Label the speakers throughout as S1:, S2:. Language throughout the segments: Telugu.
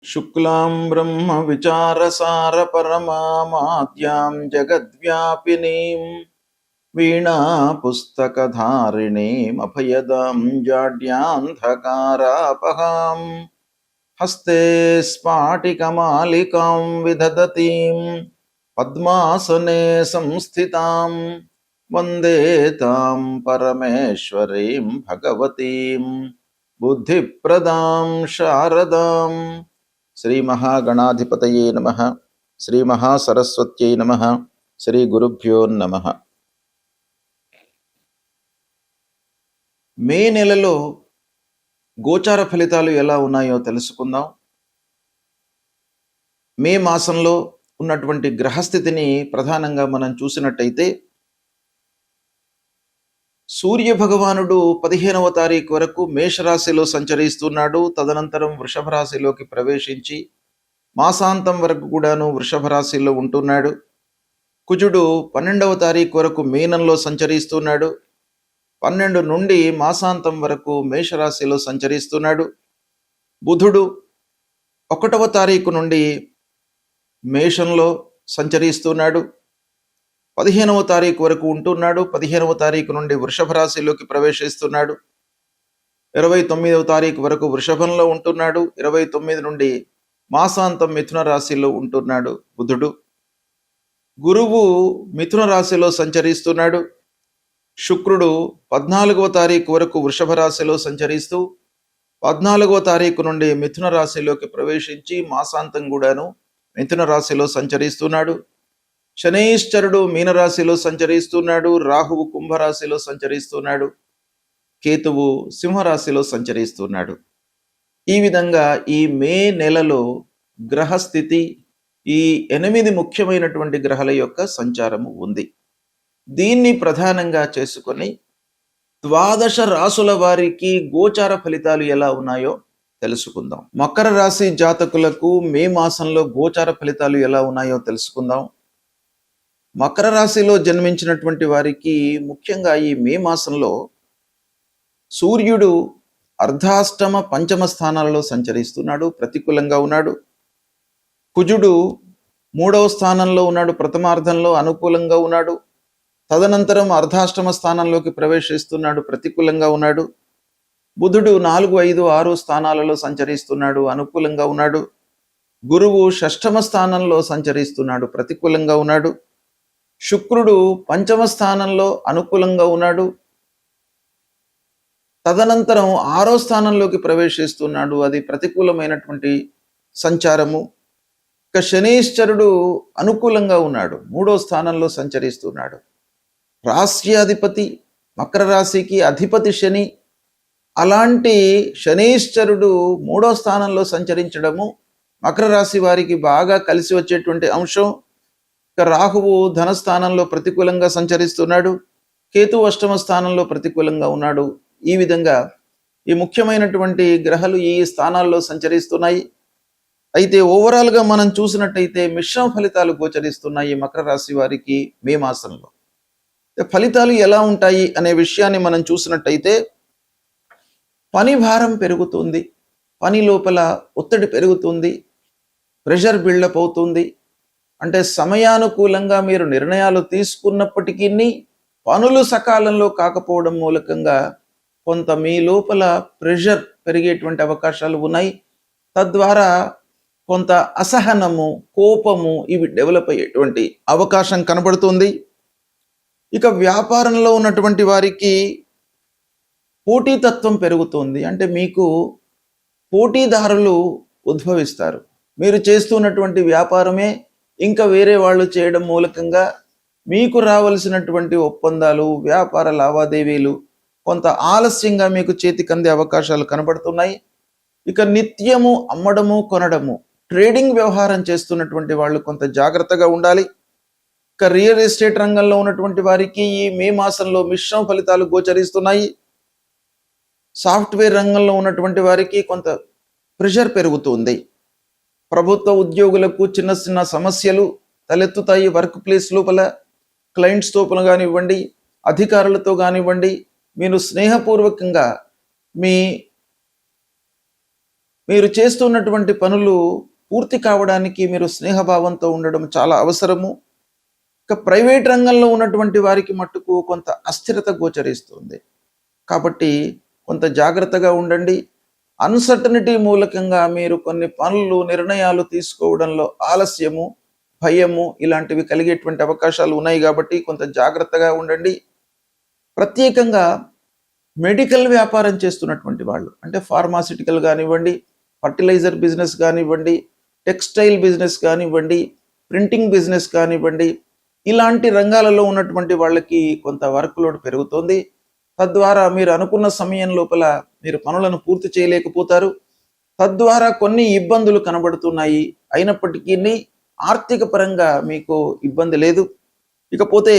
S1: शुक्लां ब्रह्म विचारसार परमामाद्यां जगद्व्यापिनीं वीणा पुस्तकधारिणीम् अभयदां जाड्यान्धकारापहां हस्ते स्फाटिकमालिकां विदधतीं पद्मासने संस्थितां वन्दे तां परमेश्वरीं भगवतीं बुद्धिप्रदां शारदां। श्री महागणाधिपतये नमः। श्री महासरस्वत्यै नमः। श्री गुरुभ्यो नमः। మే నెలలో గోచార ఫలితాలు ఎలా ఉన్నాయో తెలుసుకుందాం. మే మాసంలో ఉన్నటువంటి గ్రహస్థితిని ప్రధానంగా మనం చూసినట్టయితే సూర్య భగవానుడు 15వ తారీఖు వరకు మేషరాశిలో సంచరిస్తున్నాడు. తదనంతరం వృషభ రాశిలోకి ప్రవేశించి మాసాంతం వరకు కూడాను వృషభ రాశిలో ఉంటున్నాడు. కుజుడు 12వ తారీఖు వరకు మీనంలో సంచరిస్తున్నాడు. 12 నుండి మాసాంతం వరకు మేషరాశిలో సంచరిస్తున్నాడు. బుధుడు 1వ తారీఖు నుండి మేషంలో సంచరిస్తున్నాడు. 15వ తారీఖు వరకు ఉంటున్నాడు. 15వ తారీఖు నుండి వృషభ రాశిలోకి ప్రవేశిస్తున్నాడు. 29వ తారీఖు వరకు వృషభంలో ఉంటున్నాడు. 29 నుండి మాసాంతం మిథున రాశిలో ఉంటున్నాడు బుధుడు. గురువు మిథున రాశిలో సంచరిస్తున్నాడు. శుక్రుడు 14వ తారీఖు వరకు వృషభ రాశిలో సంచరిస్తూ 14వ తారీఖు నుండి మిథున రాశిలోకి ప్రవేశించి మాసాంతం కూడాను మిథున రాశిలో సంచరిస్తున్నాడు. శనైశ్చరుడు మీనరాశిలో సంచరిస్తున్నాడు. రాహువు కుంభరాశిలో సంచరిస్తున్నాడు. కేతువు సింహరాశిలో సంచరిస్తున్నాడు. ఈ విధంగా ఈ మే నెలలో గ్రహస్థితి ఈ 8 ముఖ్యమైనటువంటి గ్రహాల యొక్క సంచారము ఉంది. దీన్ని ప్రధానంగా చేసుకొని 12 రాసుల వారికి గోచార ఫలితాలు ఎలా ఉన్నాయో తెలుసుకుందాం. మకర రాశి జాతకులకు మే మాసంలో గోచార ఫలితాలు ఎలా ఉన్నాయో తెలుసుకుందాం. మకర రాశిలో జన్మించినటువంటి వారికి ముఖ్యంగా ఈ మే మాసంలో సూర్యుడు అర్ధాష్టమ పంచమ స్థానాలలో సంచరిస్తున్నాడు, ప్రతికూలంగా ఉన్నాడు. కుజుడు 3వ స్థానంలో ఉన్నాడు, ప్రథమార్థంలో అనుకూలంగా ఉన్నాడు. తదనంతరం అర్ధాష్టమ స్థానంలోకి ప్రవేశిస్తున్నాడు, ప్రతికూలంగా ఉన్నాడు. బుధుడు 4, 5, 6 స్థానాలలో సంచరిస్తున్నాడు, అనుకూలంగా ఉన్నాడు. గురువు 6వ స్థానంలో సంచరిస్తున్నాడు, ప్రతికూలంగా ఉన్నాడు. శుక్రుడు 5వ స్థానంలో అనుకూలంగా ఉన్నాడు. తదనంతరం 6వ స్థానంలోకి ప్రవేశిస్తున్నాడు, అది ప్రతికూలమైనటువంటి సంచారము. ఇక శనీశ్వరుడు అనుకూలంగా ఉన్నాడు, 3వ స్థానంలో సంచరిస్తున్నాడు. రాశ్యాధిపతి మకర రాశికి అధిపతి శని, అలాంటి శనీశ్వరుడు 3వ స్థానంలో సంచరించడము మకర రాశి వారికి బాగా కలిసి వచ్చేటువంటి అంశం. ఇక రాహువు ధనస్థానంలో ప్రతికూలంగా సంచరిస్తున్నాడు. కేతు 8వ స్థానంలో ప్రతికూలంగా ఉన్నాడు. ఈ విధంగా ఈ ముఖ్యమైనటువంటి గ్రహాలు ఈ స్థానాల్లో సంచరిస్తున్నాయి. అయితే ఓవరాల్గా మనం చూసినట్టయితే మిశ్రమ ఫలితాలు గోచరిస్తున్నాయి మకర రాశి వారికి మే మాసంలో. ఫలితాలు ఎలా ఉంటాయి అనే విషయాన్ని మనం చూసినట్టయితే పని భారం పెరుగుతుంది, పని లోపల ఒత్తిడి పెరుగుతుంది, ప్రెషర్ బిల్డప్ అవుతుంది. అంటే సమయానుకూలంగా మీరు నిర్ణయాలు తీసుకున్నప్పటికీ పనులు సకాలంలో కాకపోవడం మూలకంగా కొంత మీ లోపల ప్రెషర్ పెరిగేటువంటి అవకాశాలు ఉన్నాయి. తద్వారా కొంత అసహనము, కోపము ఇవి డెవలప్ అయ్యేటువంటి అవకాశం కనబడుతుంది. ఇక వ్యాపారంలో ఉన్నటువంటి వారికి పోటీతత్వం పెరుగుతుంది. అంటే మీకు పోటీదారులు ఉద్భవిస్తారు. మీరు చేస్తున్నటువంటి వ్యాపారమే ఇంకా వేరే వాళ్ళు చేయడం మూలకంగా మీకు రావలసినటువంటి ఒప్పందాలు, వ్యాపార లావాదేవీలు కొంత ఆలస్యంగా మీకు చేతికి అందే అవకాశాలు కనబడుతున్నాయి. ఇక నిత్యము అమ్మడము, కొనడము, ట్రేడింగ్ వ్యవహారం చేస్తున్నటువంటి వాళ్ళు కొంత జాగ్రత్తగా ఉండాలి. ఇక రియల్ ఎస్టేట్ రంగంలో ఉన్నటువంటి వారికి ఈ మే మాసంలో మిశ్రమ ఫలితాలు గోచరిస్తున్నాయి. సాఫ్ట్వేర్ రంగంలో ఉన్నటువంటి వారికి కొంత ప్రెషర్ పెరుగుతుంది. ప్రభుత్వ ఉద్యోగులకు చిన్న చిన్న సమస్యలు తలెత్తుతాయి. వర్క్ ప్లేస్ లోపల క్లయింట్స్తో కానివ్వండి, అధికారులతో కానివ్వండి, మీరు స్నేహపూర్వకంగా మీ మీరు చేస్తున్నటువంటి పనులు పూర్తి కావడానికి మీరు స్నేహభావంతో ఉండడం చాలా అవసరము. ఇక ప్రైవేట్ రంగంలో ఉన్నటువంటి వారికి మట్టుకు కొంత అస్థిరత గోచరిస్తుంది. కాబట్టి కొంత జాగ్రత్తగా ఉండండి. అన్సర్టనిటీ మూలకంగా మీరు కొన్ని పనులు, నిర్ణయాలు తీసుకోవడంలో ఆలస్యము, భయము ఇలాంటివి కలిగేటువంటి అవకాశాలు ఉన్నాయి. కాబట్టి కొంత జాగ్రత్తగా ఉండండి. ప్రత్యేకంగా మెడికల్ వ్యాపారం చేస్తున్నటువంటి వాళ్ళు, అంటే ఫార్మాసిటికల్ కానివ్వండి, ఫర్టిలైజర్ బిజినెస్ కానివ్వండి, టెక్స్టైల్ బిజినెస్ కానివ్వండి, ప్రింటింగ్ బిజినెస్ కానివ్వండి, ఇలాంటి రంగాలలో ఉన్నటువంటి వాళ్ళకి కొంత వర్క్ లోడ్ పెరుగుతుంది. తద్వారా మీరు అనుకున్న సమయం లోపల మీరు పనులను పూర్తి చేయలేకపోతారు. తద్వారా కొన్ని ఇబ్బందులు కనబడుతున్నాయి. అయినప్పటికీ ఆర్థిక పరంగా మీకు ఇబ్బంది లేదు. ఇకపోతే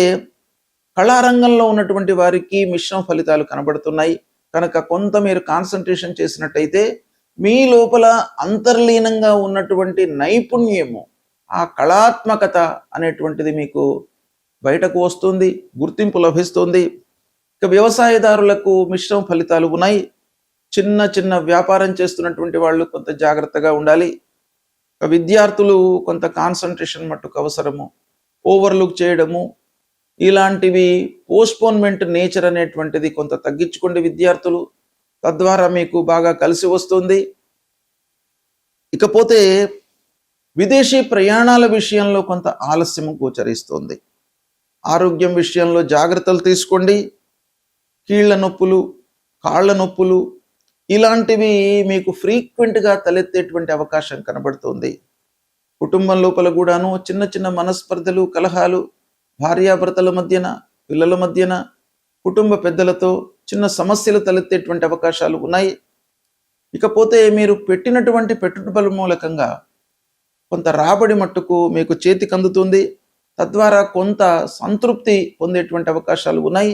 S1: కళారంగంలో ఉన్నటువంటి వారికి మిశ్రమ ఫలితాలు కనబడుతున్నాయి. కనుక కొంత మీరు కాన్సన్ట్రేషన్ చేసినట్టయితే మీ లోపల అంతర్లీనంగా ఉన్నటువంటి నైపుణ్యము, ఆ కళాత్మకత అనేటువంటిది మీకు బయటకు వస్తుంది, గుర్తింపు లభిస్తుంది. ఇక వ్యవసాయదారులకు మిశ్రమ ఫలితాలు ఉన్నాయి. చిన్న చిన్న వ్యాపారం చేస్తున్నటువంటి వాళ్ళు కొంత జాగ్రత్తగా ఉండాలి. ఇక విద్యార్థులు కొంత కాన్సన్ట్రేషన్ మట్టుకు అవసరము. ఓవర్లుక్ చేయడము ఇలాంటివి, పోస్ట్పోన్మెంట్ నేచర్ అనేటువంటిది కొంత తగ్గించుకోండి విద్యార్థులు. తద్వారా మీకు బాగా కలిసి వస్తుంది. ఇకపోతే విదేశీ ప్రయాణాల విషయంలో కొంత ఆలస్యం గోచరిస్తుంది. ఆరోగ్యం విషయంలో జాగ్రత్తలు తీసుకోండి. కీళ్ల నొప్పులు, కాళ్ళ నొప్పులు ఇలాంటివి మీకు ఫ్రీక్వెంట్గా తలెత్తేటువంటి అవకాశం కనబడుతుంది. కుటుంబం లోపల కూడాను చిన్న చిన్న మనస్పర్ధలు, కలహాలు, భార్యాభర్తల మధ్యన, పిల్లల మధ్యన, కుటుంబ పెద్దలతో చిన్న సమస్యలు తలెత్తేటువంటి అవకాశాలు ఉన్నాయి. ఇకపోతే మీరు పెట్టినటువంటి పెట్టుబడుల మూలకంగా కొంత రాబడి మట్టుకు మీకు చేతికి అందుతుంది. తద్వారా కొంత సంతృప్తి పొందేటువంటి అవకాశాలు ఉన్నాయి.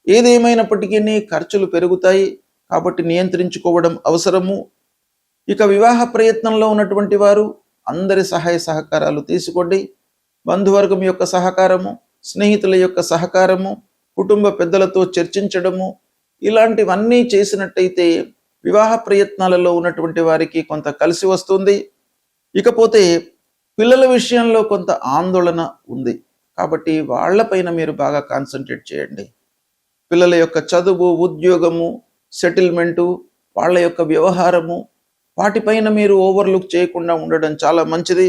S1: ఏదేమైనప్పటికీ ఖర్చులు పెరుగుతాయి. కాబట్టి నియంత్రించుకోవడం అవసరము. ఇక వివాహ ప్రయత్నంలో ఉన్నటువంటి వారు అందరి సహాయ సహకారాలు తీసుకోండి. బంధువర్గం యొక్క సహకారము, స్నేహితుల యొక్క సహకారము, కుటుంబ పెద్దలతో చర్చించడము ఇలాంటివన్నీ చేసినట్టయితే వివాహ ప్రయత్నాలలో ఉన్నటువంటి వారికి కొంత కలిసి వస్తుంది. ఇకపోతే పిల్లల విషయంలో కొంత ఆందోళన ఉంది. కాబట్టి వాళ్ళపైన మీరు బాగా కాన్సన్ట్రేట్ చేయండి. పిల్లల యొక్క చదువు, ఉద్యోగము, సెటిల్మెంటు, వాళ్ళ యొక్క వ్యవహారము వాటిపైన మీరు ఓవర్లుక్ చేయకుండా ఉండడం చాలా మంచిది.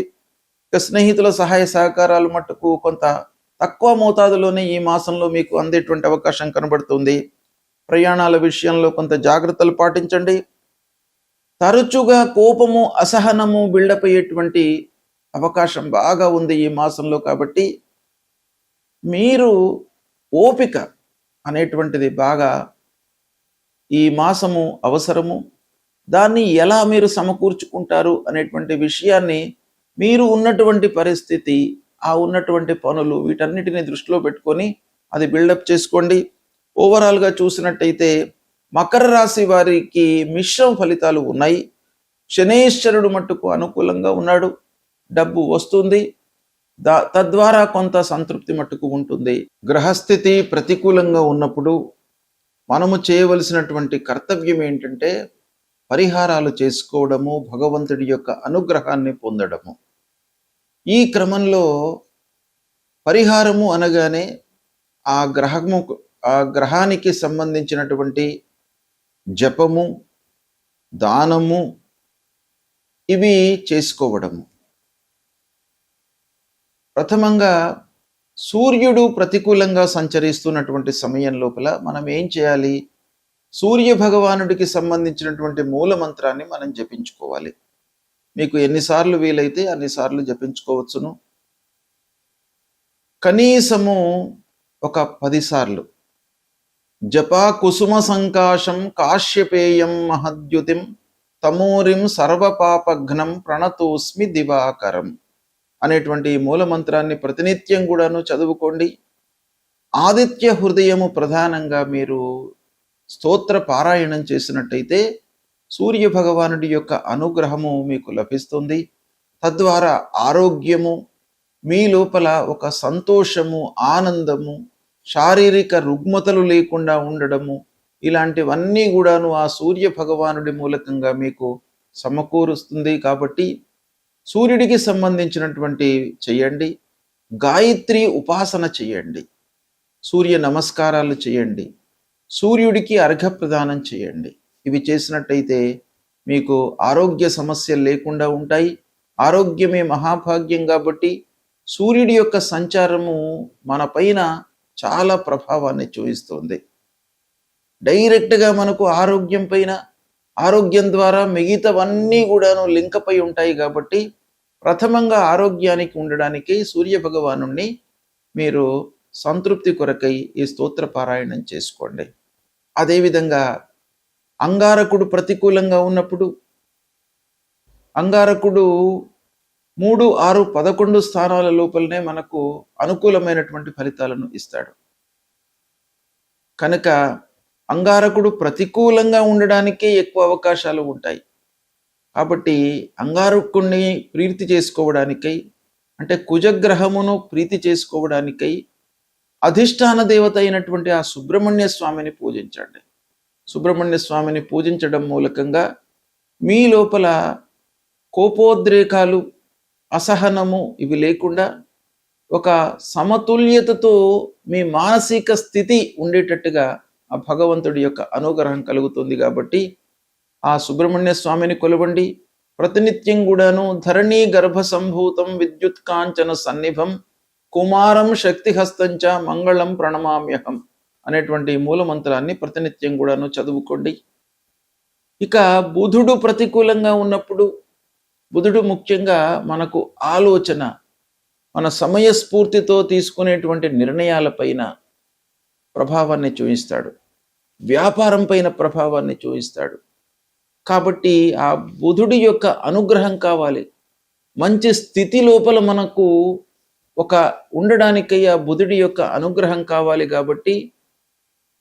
S1: ఇక స్నేహితుల సహాయ సహకారాలు మట్టుకు కొంత తక్కువ మోతాదులోనే ఈ మాసంలో మీకు అందేటువంటి అవకాశం కనబడుతుంది. ప్రయాణాల విషయంలో కొంత జాగ్రత్తలు పాటించండి. తరచుగా కోపము, అసహనము బిల్డప్ అయ్యేటువంటి అవకాశం బాగా ఉంది ఈ మాసంలో. కాబట్టి మీరు ఓపిక అనేటువంటిది బాగా ఈ మాసము అవసరము. దాన్ని ఎలా మీరు సమకూర్చుకుంటారు అనేటువంటి విషయాన్ని మీరు ఉన్నటువంటి పరిస్థితి, ఆ ఉన్నటువంటి పనులు వీటన్నిటిని దృష్టిలో పెట్టుకొని అది బిల్డప్ చేసుకోండి. ఓవరాల్గా చూసినట్టయితే మకర రాశి వారికి మిశ్రమ ఫలితాలు ఉన్నాయి. శనేశ్వరుడు మట్టుకు అనుకూలంగా ఉన్నాడు. డబ్బు వస్తుంది. తద్వారా కొంత సంతృప్తి మట్టుకు ఉంటుంది. గ్రహస్థితి ప్రతికూలంగా ఉన్నప్పుడు మనము చేయవలసినటువంటి కర్తవ్యం ఏంటంటే పరిహారాలు చేసుకోవడము, భగవంతుడి యొక్క అనుగ్రహాన్ని పొందడము. ఈ క్రమంలో పరిహారము అనగానే ఆ గ్రహానికి సంబంధించినటువంటి జపము, దానము ఇవి చేసుకోవడము. ప్రథమంగా సూర్యుడు ప్రతికూలంగా సంచరిస్తున్నటువంటి సమయం లోపల మనం ఏం చేయాలి? సూర్య భగవానుడికి సంబంధించినటువంటి మూల మంత్రాన్ని మనం జపించుకోవాలి. మీకు ఎన్నిసార్లు వీలైతే అన్నిసార్లు జపించుకోవచ్చును. కనీసము ఒక 10 సార్లు. జపా కుసుమ సంకాశం కాశ్యపేయం మహద్యుతిం తమూరిం సర్వపాపఘ్నం ప్రణతోస్మి దివాకరం అనేటువంటి మూల మంత్రాన్ని ప్రతినిత్యం కూడాను చదువుకోండి. ఆదిత్య హృదయము ప్రధానంగా మీరు స్తోత్ర పారాయణం చేసినట్టయితే సూర్య భగవానుడి యొక్క అనుగ్రహము మీకు లభిస్తుంది. తద్వారా ఆరోగ్యము, మీ లోపల ఒక సంతోషము, ఆనందము, శారీరక రుగ్మతలు లేకుండా ఉండడము ఇలాంటివన్నీ కూడాను ఆ సూర్య భగవానుడి మూలకంగా మీకు సమకూరుస్తుంది. కాబట్టి సూర్యుడికి సంబంధించినటువంటి చేయండి. గాయత్రి ఉపాసన చేయండి. సూర్య నమస్కారాలు చేయండి. సూర్యుడికి అర్ఘ్య ప్రదానం చేయండి. ఇవి చేసినట్టయితే మీకు ఆరోగ్య సమస్యలు లేకుండా ఉంటాయి. ఆరోగ్యమే మహాభాగ్యం కాబట్టి సూర్యుడి యొక్క సంచారము మన పైన చాలా ప్రభావాన్ని చూపిస్తుంది. డైరెక్ట్గా మనకు ఆరోగ్యం పైన, ఆరోగ్యం ద్వారా మిగతావన్నీ కూడాను లింక్ అయి ఉంటాయి. కాబట్టి ప్రథమంగా ఆరోగ్యానికి ఉండడానికి సూర్య భగవాను మీరు సంతృప్తి కొరకై ఈ స్తోత్ర పారాయణం చేసుకోండి. అదేవిధంగా అంగారకుడు ప్రతికూలంగా ఉన్నప్పుడు, అంగారకుడు 3, 6, 11 స్థానాల లోపలనే మనకు అనుకూలమైనటువంటి ఫలితాలను ఇస్తాడు. కనుక అంగారకుడు ప్రతికూలంగా ఉండడానికే ఎక్కువ అవకాశాలు ఉంటాయి. కాబట్టి అంగారకుడిని ప్రీతి చేసుకోవడానికై, అంటే కుజగ్రహమును ప్రీతి చేసుకోవడానికై అధిష్టాన దేవత అయినటువంటి ఆ సుబ్రహ్మణ్య స్వామిని పూజించండి. సుబ్రహ్మణ్య స్వామిని పూజించడం మూలకంగా మీ లోపల కోపోద్రేకాలు, అసహనము ఇవి లేకుండా ఒక సమతుల్యతతో మీ మానసిక స్థితి ఉండేటట్టుగా ఆ భగవంతుడి యొక్క అనుగ్రహం కలుగుతుంది. కాబట్టి ఆ సుబ్రహ్మణ్య స్వామిని కొలవండి. ప్రతినిత్యం కూడాను ధరణీ గర్భ సంభూతం విద్యుత్ కాంచన సన్నిభం కుమారం శక్తిహస్తంచ మంగళం ప్రణమామ్యహం అనేటువంటి మూలమంత్రాన్ని ప్రతినిత్యం కూడాను చదువుకోండి. ఇక బుధుడు ప్రతికూలంగా ఉన్నప్పుడు, బుధుడు ముఖ్యంగా మనకు ఆలోచన, మన సమయస్ఫూర్తితో తీసుకునేటువంటి నిర్ణయాలపైన ప్రభావాన్ని చూపిస్తాడు. వ్యాపారం పైన ప్రభావాన్ని చూపిస్తాడు. కాబట్టి ఆ బుధుడి యొక్క అనుగ్రహం కావాలి. మంచి స్థితి లోపల మనకు ఒక ఉండడానికై ఆ బుధుడి యొక్క అనుగ్రహం కావాలి. కాబట్టి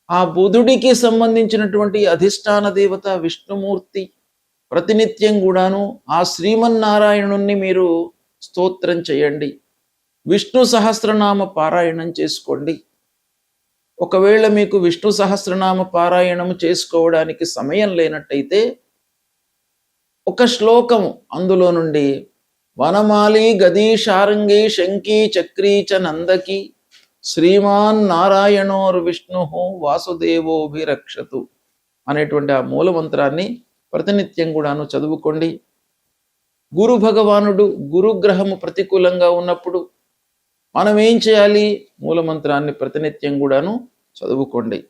S1: ఆ బుధుడికి సంబంధించినటువంటి అధిష్టాన దేవత విష్ణుమూర్తి ప్రతినిత్యం కూడాను ఆ శ్రీమన్నారాయణుణ్ణి మీరు స్తోత్రం చేయండి. విష్ణు సహస్రనామ పారాయణం చేసుకోండి. ఒకవేళ మీకు విష్ణు సహస్రనామ పారాయణం చేసుకోవడానికి సమయం లేనట్టయితే ఒక శ్లోకం అందులో నుండి వనమాలి గదీ శారంగి శంకీ చక్రీ చ నందకి శ్రీమాన్ నారాయణోర్ విష్ణు వాసుదేవోభిరక్షతు అనేటువంటి ఆ మూలమంత్రాన్ని ప్రతినిత్యం కూడాను చదువుకోండి. గురు భగవానుడు, గురుగ్రహము ప్రతికూలంగా ఉన్నప్పుడు మనం ఏం చేయాలి? మూలమంత్రాన్ని ప్రతినిత్యం కూడాను చదువుకోండి.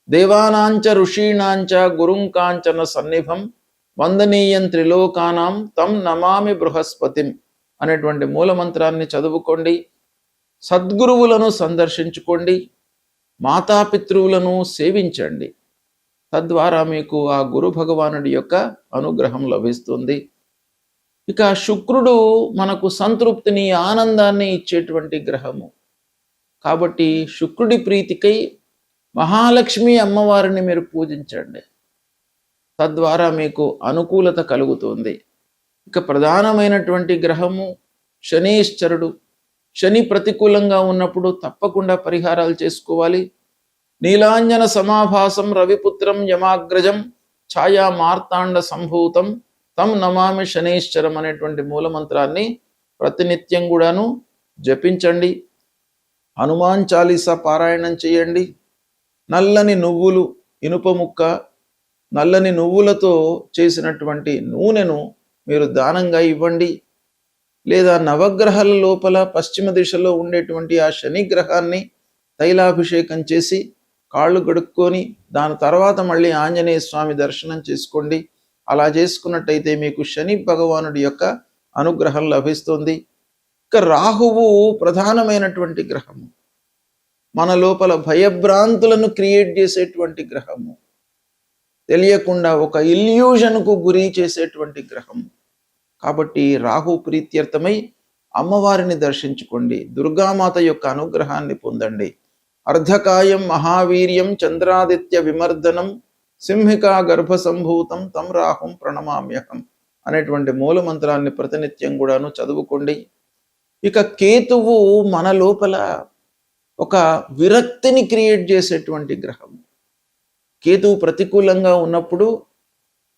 S1: దేవానాంచ ఋషీణాంచ గురుంకాంచన సన్నిభం వందనీయం త్రిలోకానాం తం నమామి బృహస్పతిం అనేటువంటి మూలమంత్రాన్ని చదువుకోండి. సద్గురువులను సందర్శించుకోండి. మాతాపితృవులను సేవించండి. తద్వారా మీకు ఆ గురు భగవానుడి యొక్క అనుగ్రహం లభిస్తుంది. ఇక శుక్రుడు మనకు సంతృప్తిని, ఆనందాన్ని ఇచ్చేటువంటి గ్రహము. కాబట్టి శుక్రుడి ప్రీతికై మహాలక్ష్మి అమ్మవారిని మీరు పూజించండి. తద్వారా మీకు అనుకూలత కలుగుతుంది. ఇక ప్రధానమైనటువంటి గ్రహము శనీశ్వరుడు. శని ప్రతికూలంగా ఉన్నప్పుడు తప్పకుండా పరిహారాలు చేసుకోవాలి. నీలాంజన సమాభాసం రవిపుత్రం యమాగ్రజం ఛాయా మార్తాండ సంభూతం తం నమామి శనీశ్వరం అనేటువంటి మూలమంత్రాన్ని ప్రతినిత్యం కూడాను జపించండి. హనుమాన్ చాలీసా పారాయణం చేయండి. నల్లని నువ్వులు, ఇనుప ముక్క, నల్లని నువ్వులతో చేసినటువంటి నూనెను మీరు దానంగా ఇవ్వండి. లేదా నవగ్రహాల లోపల పశ్చిమ దిశలో ఉండేటువంటి ఆ శని గ్రహాన్ని తైలాభిషేకం చేసి కాళ్ళు గడుక్కొని దాని తర్వాత మళ్ళీ ఆంజనేయ స్వామి దర్శనం చేసుకోండి. అలా చేసుకున్నట్టయితే మీకు శని భగవానుడి యొక్క అనుగ్రహం లభిస్తుంది. ఇక రాహువు ప్రధానమైనటువంటి గ్రహము. మన లోపల భయభ్రాంతులను క్రియేట్ చేసేటువంటి గ్రహము. తెలియకుండా ఒక ఇల్యూషన్కు గురి చేసేటువంటి గ్రహము. కాబట్టి రాహు ప్రీత్యర్థమై అమ్మవారిని దర్శించుకోండి. దుర్గామాత యొక్క అనుగ్రహాన్ని పొందండి. అర్ధకాయం మహావీర్యం చంద్రాదిత్య విమర్దనం సింహికా గర్భ సంభూతం తం రాహుం ప్రణమామ్యహం అనేటువంటి మూలమంత్రాన్ని ప్రతినిత్యం కూడాను చదువుకోండి. ఇక కేతువు మన లోపల ఒక విరక్తిని క్రియేట్ చేసేటువంటి గ్రహం. కేతువు ప్రతికూలంగా ఉన్నప్పుడు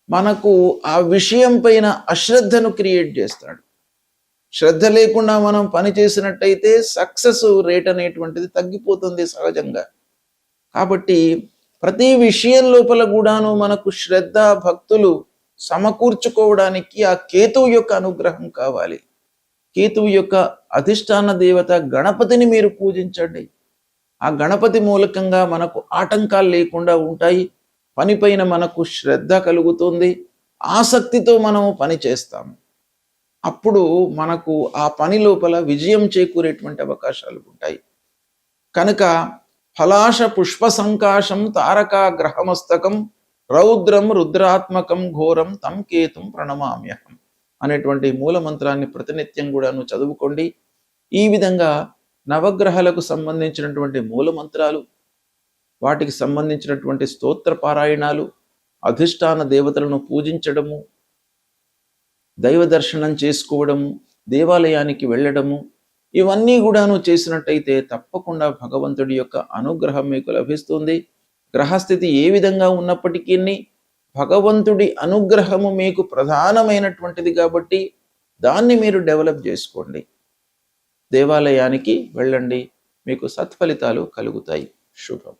S1: మనకు ఆ విషయం పైన అశ్రద్ధను క్రియేట్ చేస్తాడు. శ్రద్ధ లేకుండా మనం పని చేసినట్టయితే సక్సెస్ రేట్ అనేటువంటిది తగ్గిపోతుంది సహజంగా. కాబట్టి ప్రతి విషయం లోపల కూడాను మనకు శ్రద్ధ భక్తులు సమకూర్చుకోవడానికి ఆ కేతువు యొక్క అనుగ్రహం కావాలి. కేతువు యొక్క అధిష్టాన దేవత గణపతిని మీరు పూజించండి. ఆ గణపతి మూలకంగా మనకు ఆటంకాలు లేకుండా ఉంటాయి. పనిపైన మనకు శ్రద్ధ కలుగుతుంది. ఆసక్తితో మనము పని చేస్తాము. అప్పుడు మనకు ఆ పని లోపల విజయం చేకూరేటువంటి అవకాశాలు ఉంటాయి. కనుక ఫలాశ పుష్ప సంకాశం తారకా గ్రహమస్తకం రౌద్రం రుద్రాత్మకం ఘోరం తం కేతుం ప్రణమామ్యహం అనేటువంటి మూల మంత్రాన్ని ప్రతినిత్యం కూడాను చదువుకోండి. ఈ విధంగా నవగ్రహాలకు సంబంధించినటువంటి మూల మంత్రాలు, వాటికి సంబంధించినటువంటి స్తోత్ర పారాయణాలు, అధిష్టాన దేవతలను పూజించడము, దైవ దర్శనం చేసుకోవడము, దేవాలయానికి వెళ్ళడము, ఇవన్నీ కూడాను చేసినట్టయితే తప్పకుండా భగవంతుడి యొక్క అనుగ్రహం మీకు లభిస్తుంది. గ్రహస్థితి ఏ విధంగా ఉన్నప్పటికీ భగవంతుడి అనుగ్రహము మీకు ప్రధానమైనటువంటిది కాబట్టి దాన్ని మీరు డెవలప్ చేసుకోండి. దేవాలయానికి వెళ్ళండి, మీకు సత్ఫలితాలు కలుగుతాయి. శుభం.